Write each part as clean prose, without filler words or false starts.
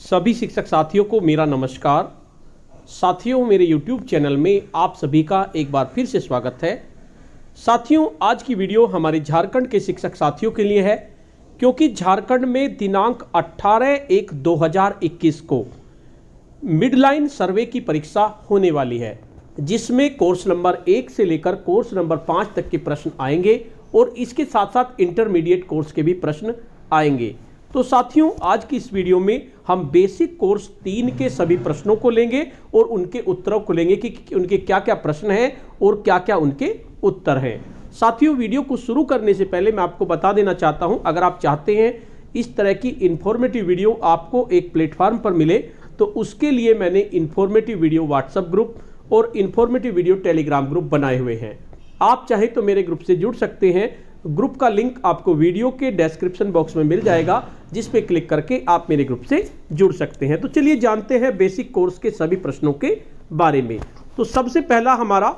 सभी शिक्षक साथियों को मेरा नमस्कार। साथियों, मेरे YouTube चैनल में आप सभी का एक बार फिर से स्वागत है। साथियों, आज की वीडियो हमारे झारखंड के शिक्षक साथियों के लिए है, क्योंकि झारखंड में दिनांक 18/1/2021 को मिडलाइन सर्वे की परीक्षा होने वाली है, जिसमें कोर्स नंबर 1 से लेकर कोर्स नंबर 5 तक के प्रश्न आएंगे और इसके साथ साथ इंटरमीडिएट कोर्स के भी प्रश्न आएंगे। तो साथियों, आज की इस वीडियो में हम बेसिक कोर्स 3 के सभी प्रश्नों को लेंगे और उनके उत्तरों को लेंगे कि उनके क्या क्या प्रश्न हैं और क्या क्या उनके उत्तर हैं। साथियों, वीडियो को शुरू करने से पहले मैं आपको बता देना चाहता हूं, अगर आप चाहते हैं इस तरह की इंफॉर्मेटिव वीडियो आपको एक प्लेटफॉर्म पर मिले, तो उसके लिए मैंने इंफॉर्मेटिव वीडियो व्हाट्सएप ग्रुप और इंफॉर्मेटिव वीडियो टेलीग्राम ग्रुप बनाए हुए हैं। आप चाहे तो मेरे ग्रुप से जुड़ सकते हैं। ग्रुप का लिंक आपको वीडियो के डिस्क्रिप्शन बॉक्स में मिल जाएगा, जिस पे क्लिक करके आप मेरे ग्रुप से जुड़ सकते हैं। तो चलिए जानते हैं बेसिक कोर्स के सभी प्रश्नों के बारे में। तो सबसे पहला हमारा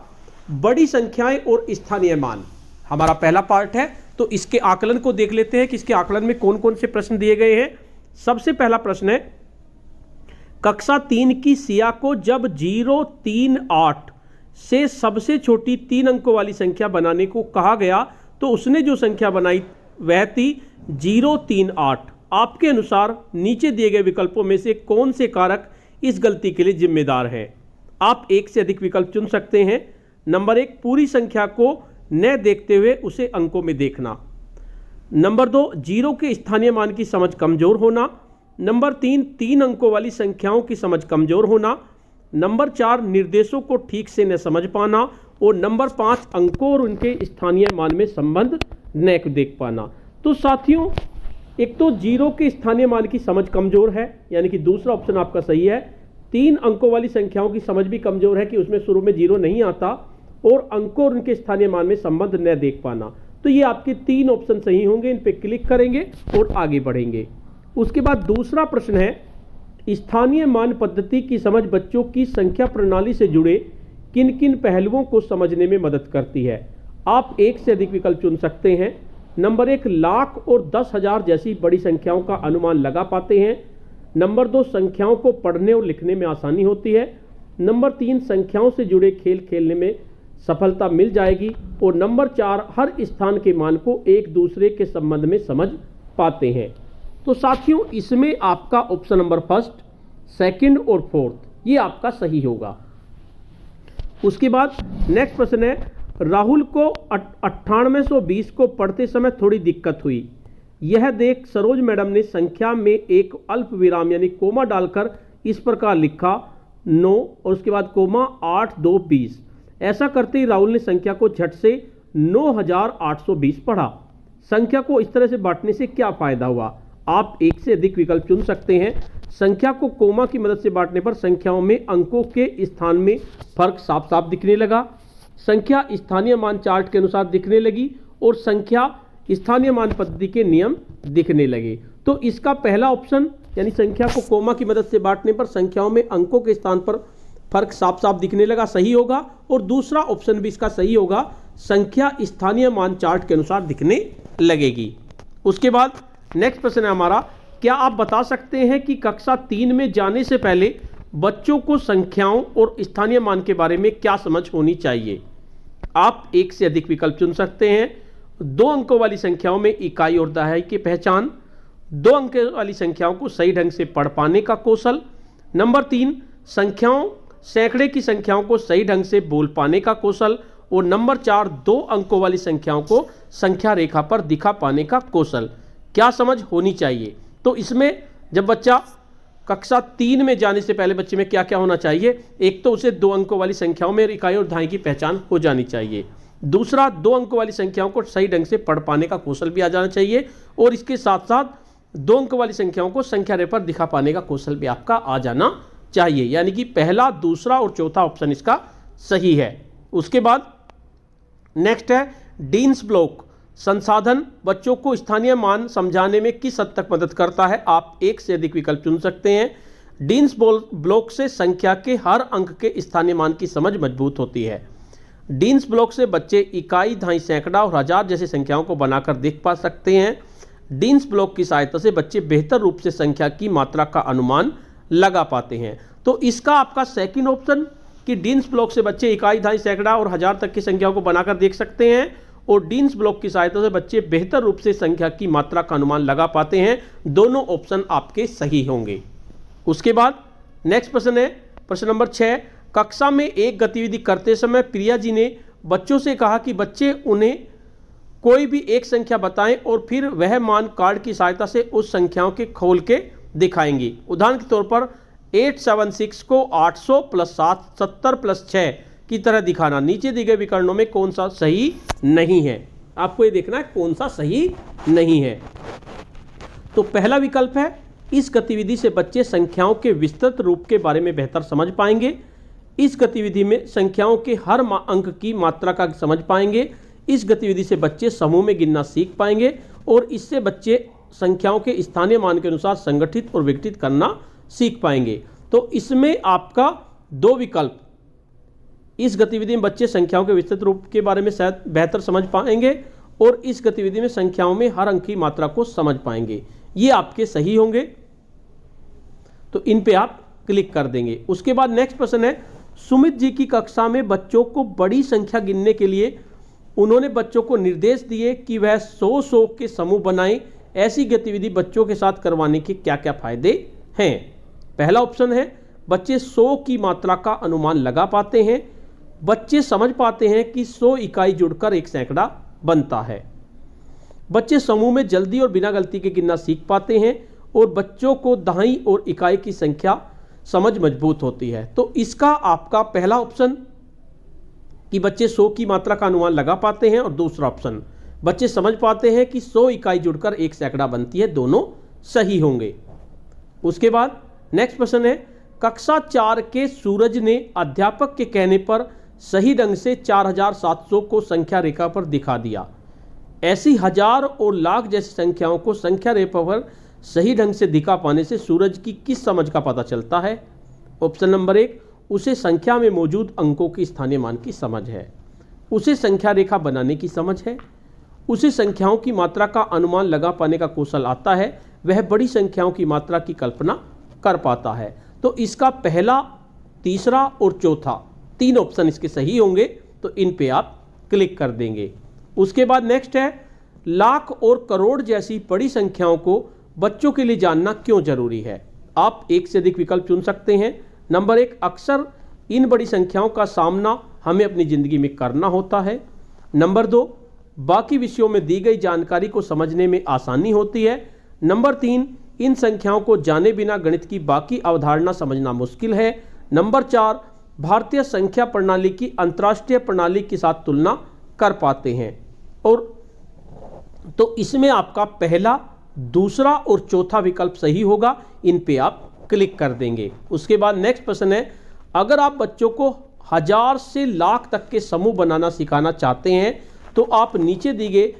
बड़ी संख्याएं और स्थानीय मान हमारा पहला पार्ट है। तो इसके आकलन को देख लेते हैं कि इसके आकलन में कौन कौन से प्रश्न दिए गए हैं। सबसे पहला प्रश्न है, कक्षा 3 की सिया को जब 038 से सबसे छोटी 3 अंकों वाली संख्या बनाने को कहा गया, तो उसने जो संख्या बनाई वह थी 038। आपके अनुसार नीचे दिए गए विकल्पों में से कौन से कारक इस गलती के लिए जिम्मेदार है? आप एक से अधिक विकल्प चुन सकते हैं। नंबर 1, पूरी संख्या को न देखते हुए उसे अंकों में देखना। नंबर 2, 0 के स्थानीय मान की समझ कमजोर होना। नंबर 3 अंकों वाली संख्याओं की समझ कमजोर होना। नंबर 4, निर्देशों को ठीक से न समझ पाना। और नंबर 5, अंकों और उनके स्थानीय मान में संबंध न देख पाना। तो साथियों, एक तो 0 के स्थानीय मान की समझ कमजोर है, यानी कि दूसरा ऑप्शन आपका सही है। 3 अंकों वाली संख्याओं की समझ भी कमजोर है कि उसमें शुरू में 0 नहीं आता, और अंकों और उनके स्थानीय मान में संबंध न देख पाना। तो ये आपके 3 ऑप्शन सही होंगे। इन पे क्लिक करेंगे और आगे बढ़ेंगे। उसके बाद दूसरा प्रश्न है, स्थानीय मान पद्धति की समझ बच्चों की संख्या प्रणाली से जुड़े किन किन पहलुओं को समझने में मदद करती है? आप एक से अधिक विकल्प चुन सकते हैं। नंबर 1, लाख और 10,000 जैसी बड़ी संख्याओं का अनुमान लगा पाते हैं। नंबर 2, संख्याओं को पढ़ने और लिखने में आसानी होती है। नंबर 3, संख्याओं से जुड़े खेल खेलने में सफलता मिल जाएगी। और नंबर 4, हर स्थान के मान को एक दूसरे के संबंध में समझ पाते हैं। तो साथियों, इसमें आपका ऑप्शन नंबर 1, 2 और 4 ये आपका सही होगा। उसके बाद नेक्स्ट प्रश्न है, राहुल को 9820 को पढ़ते समय थोड़ी दिक्कत हुई। यह देख सरोज मैडम ने संख्या में एक अल्प विराम यानी कोमा डालकर इस प्रकार लिखा 9 और उसके बाद कोमा 8220। ऐसा करते ही राहुल ने संख्या को झट से 9820 पढ़ा। संख्या को इस तरह से बांटने से क्या फायदा हुआ? आप एक से अधिक विकल्प चुन सकते हैं। संख्या को कोमा की मदद से बांटने पर संख्याओं में अंकों के स्थान में फर्क साफ साफ दिखने लगा। संख्या स्थानीय मान चार्ट के अनुसार दिखने लगी और संख्या स्थानीय मान पद्धति के नियम दिखने लगे। तो इसका पहला ऑप्शन यानी संख्या को कोमा की मदद से बांटने पर संख्याओं में अंकों के स्थान पर फर्क साफ साफ दिखने लगा, सही होगा। और दूसरा ऑप्शन भी इसका सही होगा, संख्या स्थानीय मान चार्ट के अनुसार दिखने लगेगी। उसके बाद नेक्स्ट प्रश्न है हमारा, क्या आप बता सकते हैं कि कक्षा 3 में जाने से पहले बच्चों को संख्याओं और स्थानीय मान के बारे में क्या समझ होनी चाहिए? आप एक से अधिक विकल्प चुन सकते हैं। 2 अंकों वाली संख्याओं में इकाई और दहाई की पहचान। 2 अंक वाली संख्याओं को सही ढंग से पढ़ पाने का कौशल। नंबर 3, संख्याओं सैकड़े की संख्याओं को सही ढंग से बोल पाने का कौशल। और नंबर 4, 2 अंकों वाली संख्याओं को संख्या रेखा पर दिखा पाने का कौशल। क्या समझ होनी चाहिए? तो इसमें जब बच्चा कक्षा 3 में जाने से पहले बच्चे में क्या क्या होना चाहिए? एक तो उसे 2 अंकों वाली संख्याओं में इकाई और दहाई की पहचान हो जानी चाहिए। दूसरा, 2 अंकों वाली संख्याओं को सही ढंग से पढ़ पाने का कौशल भी आ जाना चाहिए। और इसके साथ साथ 2 अंकों वाली संख्याओं को संख्या रेखा पर दिखा पाने का कौशल भी आपका आ जाना चाहिए। यानी कि पहला, दूसरा और चौथा ऑप्शन इसका सही है। उसके बाद नेक्स्ट है, डीन्स ब्लॉक संसाधन बच्चों को स्थानीय मान समझाने में किस हद तक मदद करता है? आप एक से अधिक विकल्प चुन सकते हैं। डीन्स ब्लॉक से संख्या के हर अंक के स्थानीय मान की समझ मजबूत होती है। डीन्स ब्लॉक से बच्चे इकाई, दहाई, सैकड़ा और हजार जैसी संख्याओं को बनाकर देख पा सकते हैं। डीन्स ब्लॉक की सहायता से बच्चे बेहतर रूप से संख्या की मात्रा का अनुमान लगा पाते हैं। तो इसका आपका सेकंड ऑप्शन कि डीन्स ब्लॉक से बच्चे इकाई, दहाई, सैकड़ा और हजार तक की संख्याओं को बनाकर देख सकते हैं और डीन्स ब्लॉक की सहायता से बच्चे बेहतर रूप से संख्या की मात्रा का अनुमान लगा पाते हैं, दोनों ऑप्शन आपके सही होंगे। उसके बाद नेक्स्ट प्रश्न है प्रश्न नंबर 6। कक्षा में एक गतिविधि करते समय प्रिया जी ने बच्चों से कहा कि बच्चे उन्हें कोई भी एक संख्या बताएं और फिर वह मान कार्ड की सहायता से उस संख्याओं के खोल के दिखाएंगी। उदाहरण के तौर पर 876 को 800 + 7 70 + 6 की तरह दिखाना। नीचे दिए गए विकर्णों में कौन सा सही नहीं है, आपको ये देखना है कौन सा सही नहीं है। तो पहला विकल्प है, इस गतिविधि से बच्चे संख्याओं के विस्तृत रूप के बारे में बेहतर समझ पाएंगे। इस गतिविधि में संख्याओं के हर अंक की मात्रा का समझ पाएंगे। इस गतिविधि से बच्चे समूह में गिनना सीख पाएंगे और इससे बच्चे संख्याओं के स्थानीय मान के अनुसार संगठित और विघटित करना सीख पाएंगे। तो इसमें आपका दो विकल्प, इस गतिविधि में बच्चे संख्याओं के विस्तृत रूप के बारे में शायद बेहतर समझ पाएंगे और इस गतिविधि में संख्याओं में हर अंक की मात्रा को समझ पाएंगे, ये आपके सही होंगे। तो इन पे आप क्लिक कर देंगे। उसके बाद नेक्स्ट प्रश्न है, सुमित जी की कक्षा में बच्चों को बड़ी संख्या गिनने के लिए उन्होंने बच्चों को निर्देश दिए कि वह 100 के समूह बनाएं। ऐसी गतिविधि बच्चों के साथ करवाने के क्या क्या फायदे हैं? पहला ऑप्शन है, बच्चे 100 की मात्रा का अनुमान लगा पाते हैं। बच्चे समझ पाते हैं कि 100 इकाई जुड़कर एक सैकड़ा बनता है। बच्चे समूह में जल्दी और बिना गलती के गिनना सीख पाते हैं और बच्चों को दहाई और इकाई की संख्या समझ मजबूत होती है। तो इसका आपका पहला ऑप्शन कि बच्चे 100 की मात्रा का अनुमान लगा पाते हैं और दूसरा ऑप्शन बच्चे समझ पाते हैं कि 100 इकाई जुड़कर एक सैकड़ा बनती है, दोनों सही होंगे। उसके बाद नेक्स्ट प्रश्न है, कक्षा 4 के सूरज ने अध्यापक के कहने पर सही ढंग से 4700 को संख्या रेखा पर दिखा दिया। ऐसी हजार और लाख जैसी संख्याओं को संख्या रेखा पर सही ढंग से दिखा पाने से सूरज की किस समझ का पता चलता है? ऑप्शन नंबर 1, उसे संख्या में मौजूद अंकों की स्थानीय मान की समझ है। उसे संख्या रेखा बनाने की समझ है। उसे संख्याओं की मात्रा का अनुमान लगा पाने का कौशल आता है। वह बड़ी संख्याओं की मात्रा की कल्पना कर पाता है। तो इसका पहला, तीसरा और चौथा 3 ऑप्शन इसके सही होंगे, तो इन पे आप क्लिक कर देंगे। उसके बाद नेक्स्ट है, लाख और करोड़ जैसी बड़ी संख्याओं को बच्चों के लिए जानना क्यों जरूरी है? आप एक से अधिक विकल्प चुन सकते हैं। नंबर 1, अक्सर इन बड़ी संख्याओं का सामना हमें अपनी जिंदगी में करना होता है। नंबर 2, बाकी विषयों में दी गई जानकारी को समझने में आसानी होती है। नंबर 3, इन संख्याओं को जाने बिना गणित की बाकी अवधारणा समझना मुश्किल है। नंबर 4, भारतीय संख्या प्रणाली की अंतर्राष्ट्रीय प्रणाली के साथ तुलना कर पाते हैं। और तो इसमें आपका पहला, दूसरा और चौथा विकल्प सही होगा, इन पे आप क्लिक कर देंगे। उसके बाद नेक्स्ट प्रश्न है, अगर आप बच्चों को 1000 से लाख तक के समूह बनाना सिखाना चाहते हैं तो आप नीचे दिए गए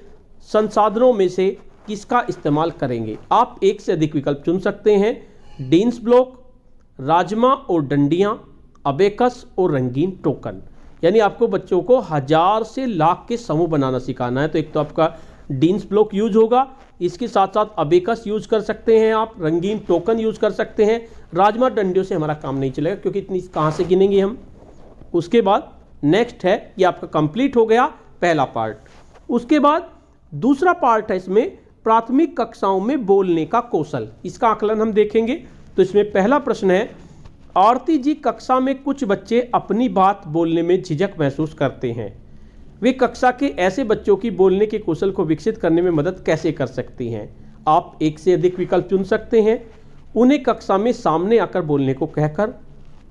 संसाधनों में से किसका इस्तेमाल करेंगे? आप एक से अधिक विकल्प चुन सकते हैं। डीन्स ब्लॉक, राजमा और डंडियां, अबेकस और रंगीन टोकन। यानी आपको बच्चों को 1000 से लाख के समूह बनाना सिखाना है, तो एक तो आपका डीन्स ब्लॉक यूज होगा, इसके साथ साथ अबेकस यूज कर सकते हैं, आप रंगीन टोकन यूज कर सकते हैं। राजमा डंडियों से हमारा काम नहीं चलेगा क्योंकि इतनी कहाँ से गिनेंगे हम। उसके बाद नेक्स्ट है, ये आपका कंप्लीट हो गया पहला पार्ट। उसके बाद दूसरा पार्ट है इसमें प्राथमिक कक्षाओं में बोलने का कौशल, इसका आकलन हम देखेंगे। तो इसमें पहला प्रश्न है, आरती जी, कक्षा में कुछ बच्चे अपनी बात बोलने में झिझक महसूस करते हैं। वे कक्षा के ऐसे बच्चों की बोलने के कौशल को विकसित करने में मदद कैसे कर सकती हैं? आप एक से अधिक विकल्प चुन सकते हैं। उन्हें कक्षा में सामने आकर बोलने को कहकर,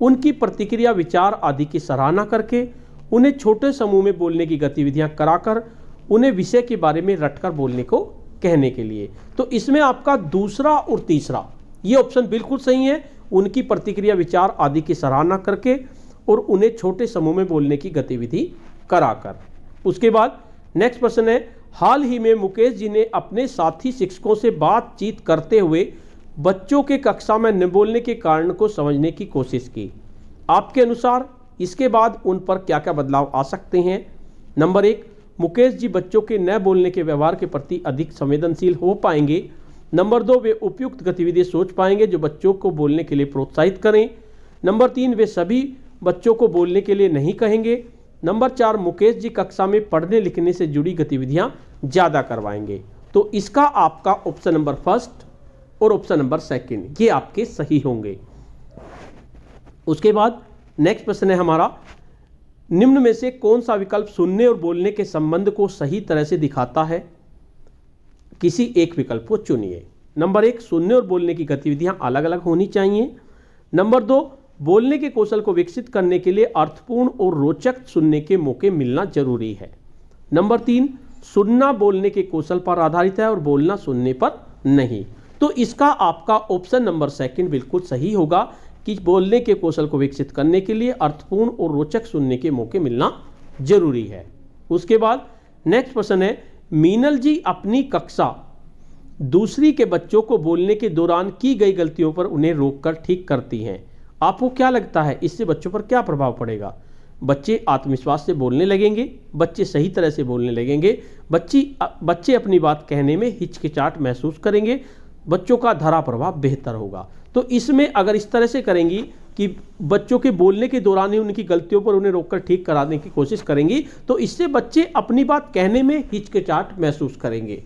उनकी प्रतिक्रिया, विचार आदि की सराहना करके, उन्हें छोटे समूह में बोलने की गतिविधियां कराकर, उन्हें विषय के बारे में रटकर बोलने को कहने के लिए। तो इसमें आपका दूसरा और तीसरा ये ऑप्शन बिल्कुल सही है। उनकी प्रतिक्रिया, विचार आदि की सराहना करके और उन्हें छोटे समूह में बोलने की गतिविधि कराकर। उसके बाद नेक्स्ट प्रश्न है, हाल ही में मुकेश जी ने अपने साथी शिक्षकों से बातचीत करते हुए बच्चों के कक्षा में न बोलने के कारण को समझने की कोशिश की। आपके अनुसार इसके बाद उन पर क्या क्या बदलाव आ सकते हैं? नंबर 1, मुकेश जी बच्चों के न बोलने के व्यवहार के प्रति अधिक संवेदनशील हो पाएंगे। नंबर 2, वे उपयुक्त गतिविधि सोच पाएंगे जो बच्चों को बोलने के लिए प्रोत्साहित करें। नंबर 3, वे सभी बच्चों को बोलने के लिए नहीं कहेंगे। नंबर 4, मुकेश जी कक्षा में पढ़ने लिखने से जुड़ी गतिविधियां ज़्यादा करवाएंगे। तो इसका आपका ऑप्शन नंबर फर्स्ट और ऑप्शन नंबर सेकंड ये आपके सही होंगे। उसके बाद नेक्स्ट प्रश्न है हमारा, निम्न में से कौन सा विकल्प सुनने और बोलने के संबंध को सही तरह से दिखाता है? किसी एक विकल्प को चुनिए। नंबर 1, सुनने और बोलने की गतिविधियां अलग अलग होनी चाहिए। नंबर 2, बोलने के कौशल को विकसित करने के लिए अर्थपूर्ण और रोचक सुनने के मौके मिलना जरूरी है। नंबर 3, सुनना बोलने के कौशल पर आधारित है और बोलना सुनने पर नहीं। तो इसका आपका ऑप्शन नंबर सेकंड बिल्कुल सही होगा कि बोलने के कौशल को विकसित करने के लिए अर्थपूर्ण और रोचक सुनने के मौके मिलना जरूरी है। उसके बाद नेक्स्ट प्रश्न है, मीनल जी अपनी कक्षा दूसरी के बच्चों को बोलने के दौरान की गई गलतियों पर उन्हें रोककर ठीक करती हैं। आपको क्या लगता है इससे बच्चों पर क्या प्रभाव पड़ेगा? बच्चे आत्मविश्वास से बोलने लगेंगे, बच्चे सही तरह से बोलने लगेंगे, बच्चे अपनी बात कहने में हिचकिचाहट महसूस करेंगे, बच्चों का धारा प्रभाव बेहतर होगा। तो इसमें अगर इस तरह से करेंगी कि बच्चों के बोलने के दौरान ही उनकी गलतियों पर उन्हें रोककर ठीक कराने की कोशिश करेंगी, तो इससे बच्चे अपनी बात कहने में हिचकिचाहट महसूस करेंगे,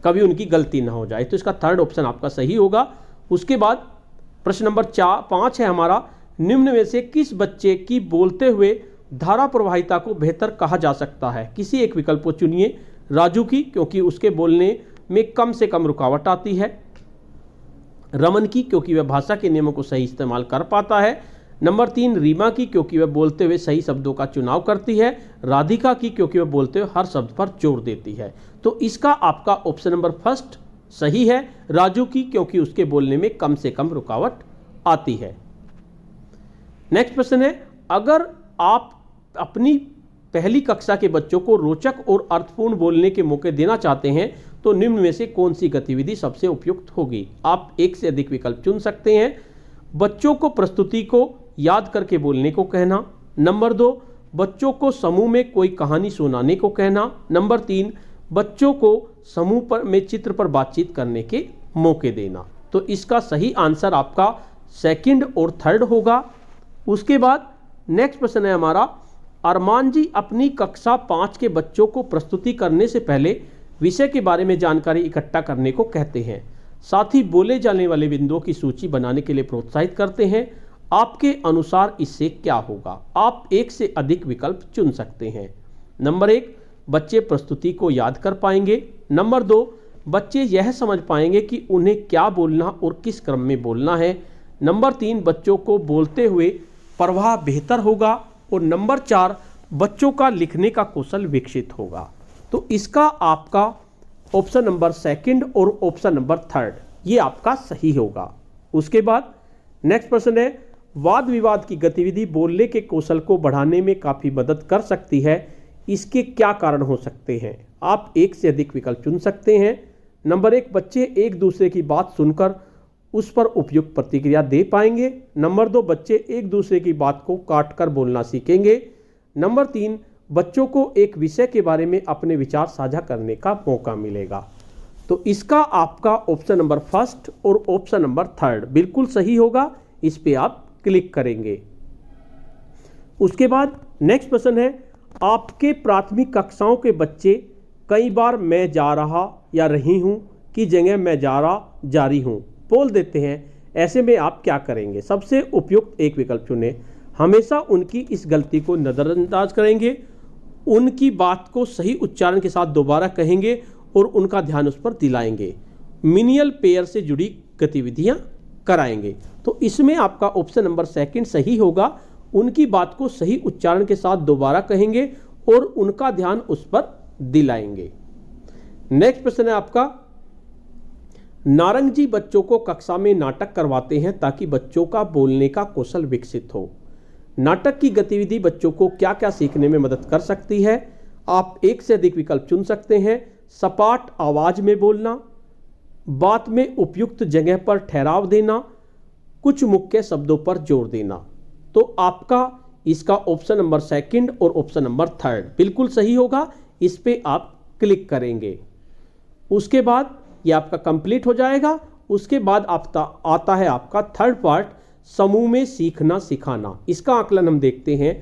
कभी उनकी गलती ना हो जाए। तो इसका थर्ड ऑप्शन आपका सही होगा। उसके बाद प्रश्न नंबर 5 है हमारा, निम्न में से किस बच्चे की बोलते हुए धारा प्रवाहिता को बेहतर कहा जा सकता है? किसी एक विकल्प को चुनिए। राजू की, क्योंकि उसके बोलने में कम से कम रुकावट आती है। रमन की, क्योंकि वह भाषा के नियमों को सही इस्तेमाल कर पाता है। नंबर 3, रीमा की, क्योंकि वह बोलते हुए सही शब्दों का चुनाव करती है। राधिका की, क्योंकि वह बोलते हुए हर शब्द पर जोर देती है। तो इसका आपका ऑप्शन नंबर फर्स्ट सही है, राजू की, क्योंकि उसके बोलने में कम से कम रुकावट आती है। नेक्स्ट प्रश्न है, अगर आप अपनी पहली कक्षा के बच्चों को रोचक और अर्थपूर्ण बोलने के मौके देना चाहते हैं तो निम्न में से कौन सी गतिविधि सबसे उपयुक्त होगी? आप एक से अधिक विकल्प चुन सकते हैं। बच्चों को प्रस्तुति को याद करके बोलने को कहना। नंबर 2, बच्चों को समूह में कोई कहानी सुनाने को कहना। नंबर 3, बच्चों को समूह में चित्र पर बातचीत करने के मौके देना। तो इसका सही आंसर आपका सेकंड और थर्ड होगा। उसके बाद नेक्स्ट प्रश्न है हमारा, अरमान जी अपनी कक्षा 5 के बच्चों को प्रस्तुति करने से पहले विषय के बारे में जानकारी इकट्ठा करने को कहते हैं, साथ ही बोले जाने वाले बिंदुओं की सूची बनाने के लिए प्रोत्साहित करते हैं। आपके अनुसार इससे क्या होगा? आप एक से अधिक विकल्प चुन सकते हैं। नंबर 1, बच्चे प्रस्तुति को याद कर पाएंगे। नंबर 2, बच्चे यह समझ पाएंगे कि उन्हें क्या बोलना और किस क्रम में बोलना है। नंबर 3, बच्चों को बोलते हुए प्रवाह बेहतर होगा। और नंबर 4, बच्चों का लिखने का कौशल विकसित होगा। तो इसका आपका ऑप्शन नंबर सेकंड और ऑप्शन नंबर थर्ड ये आपका सही होगा। उसके बाद नेक्स्ट प्रश्न है, वाद विवाद की गतिविधि बोलने के कौशल को बढ़ाने में काफ़ी मदद कर सकती है, इसके क्या कारण हो सकते हैं? आप एक से अधिक विकल्प चुन सकते हैं। नंबर 1, बच्चे एक दूसरे की बात सुनकर उस पर उपयुक्त प्रतिक्रिया दे पाएंगे। नंबर 2, बच्चे एक दूसरे की बात को काट कर बोलना सीखेंगे। नंबर 3, बच्चों को एक विषय के बारे में अपने विचार साझा करने का मौका मिलेगा। तो इसका आपका ऑप्शन नंबर फर्स्ट और ऑप्शन नंबर थर्ड बिल्कुल सही होगा। इस पे आप क्लिक करेंगे। उसके बाद नेक्स्ट प्रश्न है, आपके प्राथमिक कक्षाओं के बच्चे कई बार मैं जा रहा या रही हूं की जगह मैं जा रहा जारी हूं बोल देते हैं, ऐसे में आप क्या करेंगे? सबसे उपयुक्त एक विकल्प चुनें। हमेशा उनकी इस गलती को नज़रअंदाज करेंगे, उनकी बात को सही उच्चारण के साथ दोबारा कहेंगे और उनका ध्यान उस पर दिलाएंगे। मिनियल पेयर से जुड़ी गतिविधियां कराएंगे। तो इसमें आपका ऑप्शन नंबर सेकंड सही होगा। उनकी बात को सही उच्चारण के साथ दोबारा कहेंगे और उनका ध्यान उस पर दिलाएंगे। नेक्स्ट प्रश्न है आपका, नारंग जी बच्चों को कक्षा में नाटक करवाते हैं ताकि बच्चों का बोलने का कौशल विकसित हो। नाटक की गतिविधि बच्चों को क्या क्या सीखने में मदद कर सकती है? आप एक से अधिक विकल्प चुन सकते हैं। सपाट आवाज में बोलना, बात में उपयुक्त जगह पर ठहराव देना, कुछ मुख्य शब्दों पर जोर देना। तो आपका इसका ऑप्शन नंबर सेकंड और ऑप्शन नंबर थर्ड बिल्कुल सही होगा। इस पे आप क्लिक करेंगे। उसके बाद ये आपका कंप्लीट हो जाएगा। उसके बाद आता है आपका थर्ड पार्ट, समूह में सीखना सिखाना। इसका आकलन हम देखते हैं।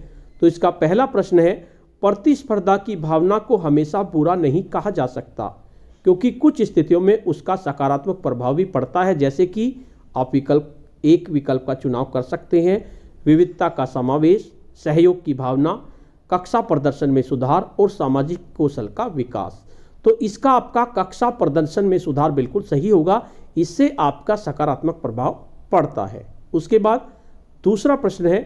तो इसका पहला प्रश्न है, प्रतिस्पर्धा की भावना को हमेशा बुरा नहीं कहा जा सकता, क्योंकि कुछ स्थितियों में उसका सकारात्मक प्रभाव भी पड़ता है, जैसे कि आप एक विकल्प का चुनाव कर सकते हैं, विविधता का समावेश, सहयोग की भावना, कक्षा प्रदर्शन में सुधार और सामाजिक कौशल का विकास। तो इसका आपका कक्षा प्रदर्शन में सुधार बिल्कुल सही होगा, इससे आपका सकारात्मक प्रभाव पड़ता है। उसके बाद दूसरा प्रश्न है,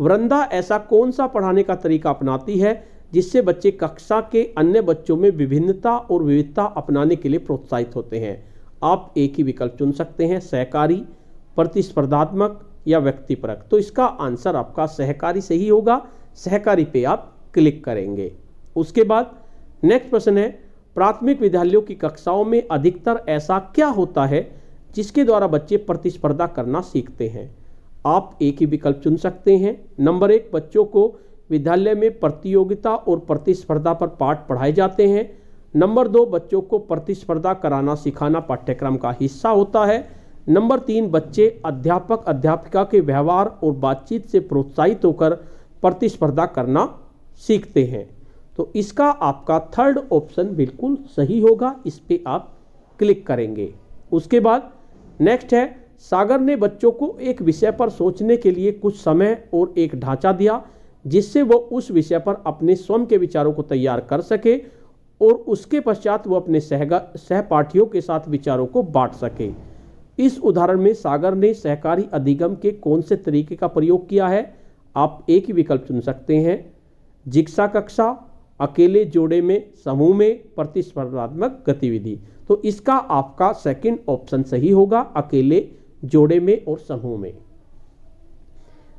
वृंदा ऐसा कौन सा पढ़ाने का तरीका अपनाती है जिससे बच्चे कक्षा के अन्य बच्चों में विभिन्नता और विविधता अपनाने के लिए प्रोत्साहित होते हैं। आप एक ही विकल्प चुन सकते हैं, सहकारी, प्रतिस्पर्धात्मक या व्यक्तिपरक। तो इसका आंसर आपका सहकारी सही होगा, सहकारी पे आप क्लिक करेंगे। उसके बाद नेक्स्ट प्रश्न है, प्राथमिक विद्यालयों की कक्षाओं में अधिकतर ऐसा क्या होता है जिसके द्वारा बच्चे प्रतिस्पर्धा करना सीखते हैं। आप एक ही विकल्प चुन सकते हैं। नंबर 1, बच्चों को विद्यालय में प्रतियोगिता और प्रतिस्पर्धा पर पाठ पढ़ाए जाते हैं। नंबर 2, बच्चों को प्रतिस्पर्धा कराना सिखाना पाठ्यक्रम का हिस्सा होता है। नंबर 3, बच्चे अध्यापक अध्यापिका के व्यवहार और बातचीत से प्रोत्साहित होकर प्रतिस्पर्धा करना सीखते हैं। तो इसका आपका थर्ड ऑप्शन बिल्कुल सही होगा, इस पे आप क्लिक करेंगे। उसके बाद नेक्स्ट है, सागर ने बच्चों को एक विषय पर सोचने के लिए कुछ समय और एक ढांचा दिया, जिससे वो उस विषय पर अपने स्वयं के विचारों को तैयार कर सके और उसके पश्चात वो अपने सहपाठियों के साथ विचारों को बांट सके। इस उदाहरण में सागर ने सहकारी अधिगम के कौन से तरीके का प्रयोग किया है। आप एक ही विकल्प चुन सकते हैं, जिग्सा कक्षा, अकेले जोड़े में, समूह में, प्रतिस्पर्धात्मक गतिविधि। तो इसका आपका सेकंड ऑप्शन सही होगा, अकेले जोड़े में और समूह में।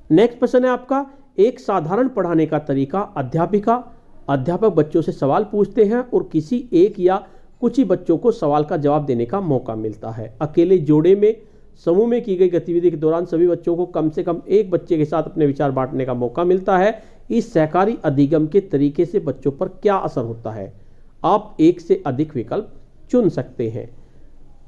नेक्स्ट प्रश्न है आपका, एक साधारण पढ़ाने का तरीका। अध्यापक बच्चों से सवाल पूछते हैं और किसी एक या कुछ ही बच्चों को सवाल का जवाब देने का मौका मिलता है। अकेले जोड़े में, समूह में की गई गतिविधि के दौरान सभी बच्चों को कम से कम एक बच्चे के साथ अपने विचार बांटने का मौका मिलता है। इस सहकारी अधिगम के तरीके से बच्चों पर क्या असर होता है। आप एक से अधिक विकल्प चुन सकते हैं।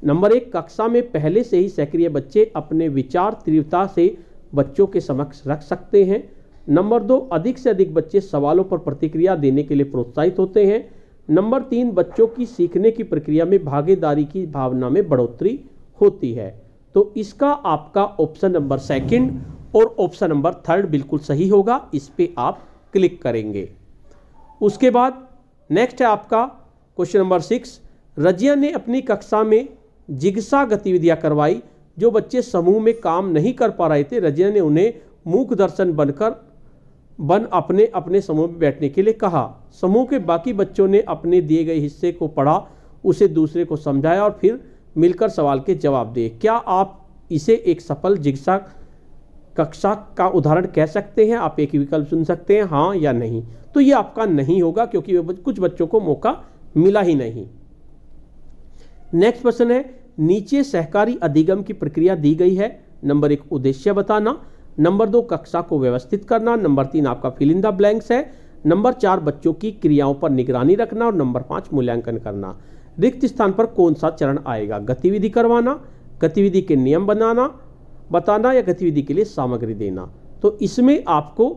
नंबर 1, कक्षा में पहले से ही सक्रिय बच्चे अपने विचार तीव्रता से बच्चों के समक्ष रख सकते हैं। नंबर 2, अधिक से अधिक बच्चे सवालों पर प्रतिक्रिया देने के लिए प्रोत्साहित होते हैं। नंबर 3, बच्चों की सीखने की प्रक्रिया में भागीदारी की भावना में बढ़ोतरी होती है। तो इसका आपका ऑप्शन नंबर सेकंड और ऑप्शन नंबर थर्ड बिल्कुल सही होगा, इस पे आप क्लिक करेंगे। उसके बाद नेक्स्ट है आपका क्वेश्चन नंबर 6, रजिया ने अपनी कक्षा में जिग्सा गतिविधियां करवाई। जो बच्चे समूह में काम नहीं कर पा रहे थे, रजिया ने उन्हें मूक दर्शन बन अपने अपने समूह में बैठने के लिए कहा। समूह के बाकी बच्चों ने अपने दिए गए हिस्से को पढ़ा, उसे दूसरे को समझाया और फिर मिलकर सवाल के जवाब दिए। क्या आप इसे एक सफल जिग्सा कक्षा का उदाहरण कह सकते हैं। आप एक ही विकल्प चुन सकते हैं, हाँ या नहीं। तो ये आपका नहीं होगा क्योंकि कुछ बच्चों को मौका मिला ही नहीं। नेक्स्ट प्रश्न है, नीचे सहकारी अधिगम की प्रक्रिया दी गई है। नंबर 1 उद्देश्य बताना, नंबर 2 कक्षा को व्यवस्थित करना, नंबर 3 आपका फिल इन द ब्लैंक्स है, नंबर 4 बच्चों की क्रियाओं पर निगरानी रखना और नंबर 5 मूल्यांकन करना। रिक्त स्थान पर कौन सा चरण आएगा। गतिविधि करवाना, गतिविधि के नियम बताना या गतिविधि के लिए सामग्री देना। तो इसमें आपको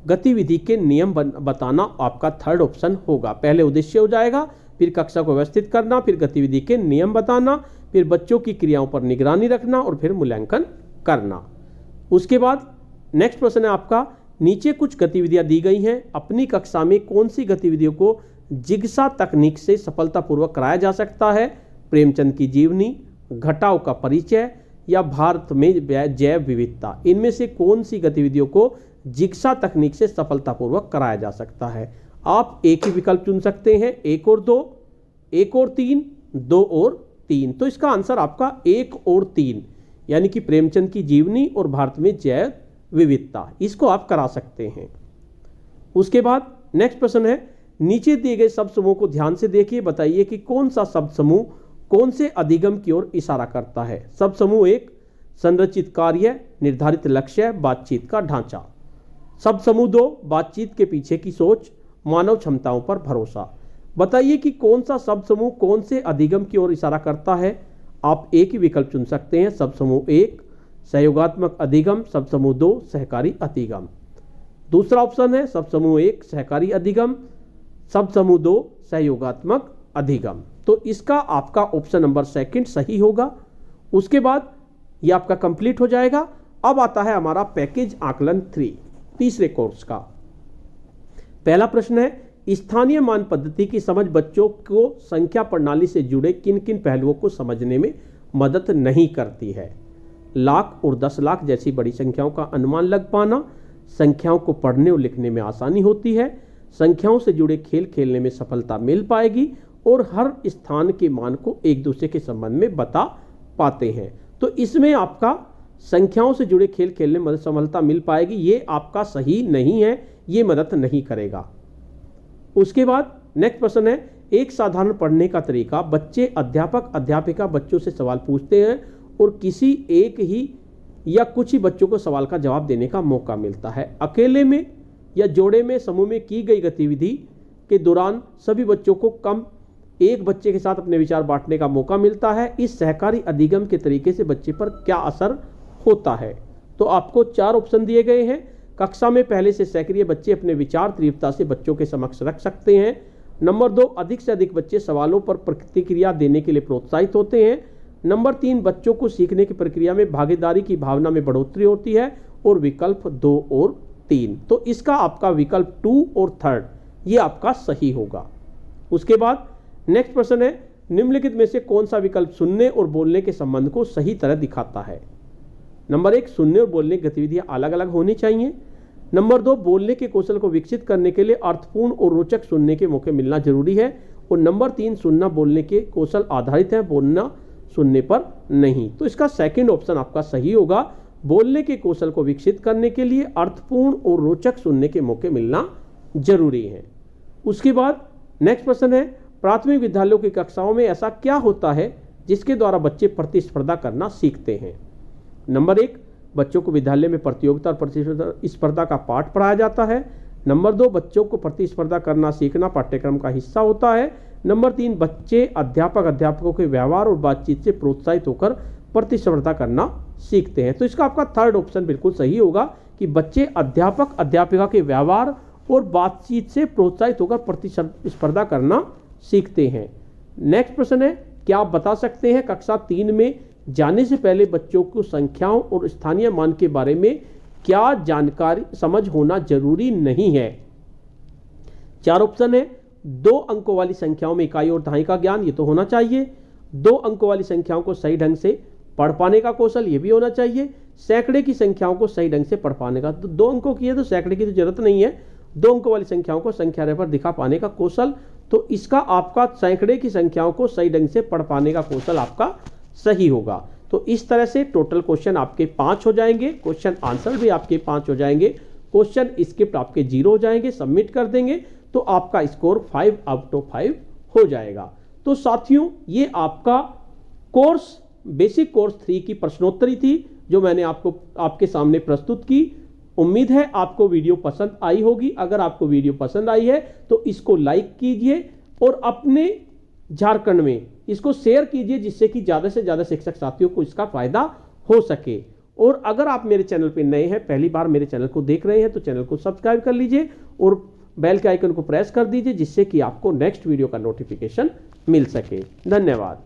गतिविधि के नियम बताना आपका थर्ड ऑप्शन होगा। पहले उद्देश्य हो जाएगा, फिर कक्षा को व्यवस्थित करना, फिर गतिविधि के नियम बताना, फिर बच्चों की क्रियाओं पर निगरानी रखना और फिर मूल्यांकन करना। उसके बाद नेक्स्ट प्रश्न है आपका, नीचे कुछ गतिविधियां दी गई हैं। अपनी कक्षा में कौन सी गतिविधियों को जिग्सा तकनीक से सफलतापूर्वक कराया जा सकता है। प्रेमचंद की जीवनी, घटाव का परिचय या भारत में जैव विविधता। इनमें से कौन सी गतिविधियों को जिग्सा तकनीक से सफलतापूर्वक कराया जा सकता है। आप एक ही विकल्प चुन सकते हैं, 1 और 2, 1 और 3, 2 और 3। तो इसका आंसर आपका 1 और 3 यानी कि प्रेमचंद की जीवनी और भारत में जैव विविधता, इसको आप करा सकते हैं। उसके बाद नेक्स्ट प्रश्न है, नीचे दिए गए शब्द समूह को ध्यान से देखिए, बताइए कि कौन सा शब्द समूह कौन से अधिगम की ओर इशारा करता है। शब्द समूह 1 संरचित कार्य, निर्धारित लक्ष्य, बातचीत का ढांचा। शब्द समूह 2 बातचीत के पीछे की सोच, मानव क्षमताओं पर भरोसा। बताइए कि कौन सा शब्द समूह कौन से अधिगम की ओर इशारा करता है। आप एक ही विकल्प चुन सकते हैं, शब्द समूह 1 सहयोगात्मक अधिगम, शब्द समूह 2 सहकारी अधिगम। दूसरा ऑप्शन है शब्द समूह 1 सहकारी अधिगम, शब्द समूह 2 सहयोगात्मक अधिगम। तो इसका आपका ऑप्शन नंबर 2 सही होगा। उसके बाद ये आपका कंप्लीट हो जाएगा। अब आता है हमारा पैकेज आकलन 3 तीसरे कोर्स का। पहला प्रश्न है स्थानीय मान पद्धति की समझ बच्चों को संख्या प्रणाली से जुड़े किन किन पहलुओं को समझने में मदद नहीं करती है। लाख और 10 लाख जैसी बड़ी संख्याओं का अनुमान लग पाना, संख्याओं को पढ़ने और लिखने में आसानी होती है, संख्याओं से जुड़े खेल खेलने में सफलता मिल पाएगी और हर स्थान के मान को एक दूसरे के संबंध में बता पाते हैं। तो इसमें आपका संख्याओं से जुड़े खेल खेलने में सफलता मिल पाएगी, ये आपका सही नहीं है, ये मदद नहीं करेगा। उसके बाद नेक्स्ट प्रश्न है एक साधारण पढ़ने का तरीका। बच्चे अध्यापक अध्यापिका बच्चों से सवाल पूछते हैं और किसी एक ही या कुछ ही बच्चों को सवाल का जवाब देने का मौका मिलता है। अकेले में या जोड़े में समूह में की गई गतिविधि के दौरान सभी बच्चों को कम एक बच्चे के साथ अपने विचार बांटने का मौका मिलता है। इस सहकारी अधिगम के तरीके से बच्चे पर क्या असर होता है। तो आपको 4 ऑप्शन दिए गए हैं। कक्षा में पहले से सक्रिय बच्चे अपने विचार तीव्रता से बच्चों के समक्ष रख सकते हैं। नंबर 2 अधिक से अधिक बच्चे सवालों पर प्रतिक्रिया देने के लिए प्रोत्साहित होते हैं। नंबर 3 बच्चों को सीखने की प्रक्रिया में भागीदारी की भावना में बढ़ोतरी होती है। और विकल्प 2 और 3, तो इसका आपका विकल्प 2 और 3 ये आपका सही होगा। उसके बाद नेक्स्ट प्रश्न है निम्नलिखित में से कौन सा विकल्प सुनने और बोलने के संबंध को सही तरह दिखाता है। नंबर 1 सुनने और बोलने की गतिविधियां अलग अलग होनी चाहिए। नंबर 2 बोलने के कौशल को विकसित करने के लिए अर्थपूर्ण और रोचक सुनने के मौके मिलना जरूरी है। और नंबर 3 सुनना बोलने के कौशल आधारित है, बोलना सुनने पर नहीं। तो इसका सेकंड ऑप्शन आपका सही होगा। बोलने के कौशल को विकसित करने के लिए अर्थपूर्ण और रोचक सुनने के मौके मिलना जरूरी है। उसके बाद नेक्स्ट प्रश्न है प्राथमिक विद्यालयों की कक्षाओं में ऐसा क्या होता है जिसके द्वारा बच्चे प्रतिस्पर्धा करना सीखते हैं। नंबर 1 बच्चों को विद्यालय में प्रतियोगिता और प्रतिस्पर्धा का पाठ पढ़ाया जाता है। नंबर 2 बच्चों को प्रतिस्पर्धा करना सीखना पाठ्यक्रम का हिस्सा होता है। नंबर 3 बच्चे अध्यापक अध्यापकों के व्यवहार और बातचीत से प्रोत्साहित होकर प्रतिस्पर्धा करना सीखते हैं। तो इसका आपका 3rd ऑप्शन बिल्कुल सही होगा कि बच्चे अध्यापक अध्यापिका के व्यवहार और बातचीत से प्रोत्साहित होकर प्रतिस्पर्धा करना सीखते हैं। नेक्स्ट प्रश्न है क्या आप बता सकते हैं कक्षा 3 में जाने से पहले बच्चों को संख्याओं और स्थानीय मान के बारे में क्या जानकारी समझ होना जरूरी नहीं है। 4 ऑप्शन है 2 अंकों वाली संख्याओं में इकाई और दहाई का ज्ञान, ये तो होना चाहिए। 2 अंकों वाली संख्याओं को सही ढंग से पढ़ पाने का कौशल, ये भी होना चाहिए। सैकड़े की संख्याओं को सही ढंग से पढ़ पाने का, तो 2 अंकों की है तो सैकड़े की तो जरूरत नहीं है। 2 अंकों वाली संख्याओं को संख्या रेखा पर दिखा पाने का कौशल, तो इसका आपका सैकड़े की संख्याओं को सही ढंग से पढ़ पाने का कौशल आपका सही होगा। तो इस तरह से टोटल क्वेश्चन आपके 5 हो जाएंगे, क्वेश्चन आंसर भी आपके 5 हो जाएंगे, क्वेश्चन स्क्रिप्ट आपके 0 हो जाएंगे। सबमिट कर देंगे तो आपका स्कोर 5 आउट ऑफ 5 हो जाएगा। तो साथियों ये आपका कोर्स बेसिक कोर्स 3 की प्रश्नोत्तरी थी जो मैंने आपके सामने प्रस्तुत की। उम्मीद है आपको वीडियो पसंद आई होगी। अगर आपको वीडियो पसंद आई है तो इसको लाइक कीजिए और अपने झारखंड में इसको शेयर कीजिए जिससे कि ज़्यादा से ज़्यादा शिक्षक साथियों को इसका फायदा हो सके। और अगर आप मेरे चैनल पे नए हैं, पहली बार मेरे चैनल को देख रहे हैं, तो चैनल को सब्सक्राइब कर लीजिए और बेल के आइकन को प्रेस कर दीजिए जिससे कि आपको नेक्स्ट वीडियो का नोटिफिकेशन मिल सके। धन्यवाद।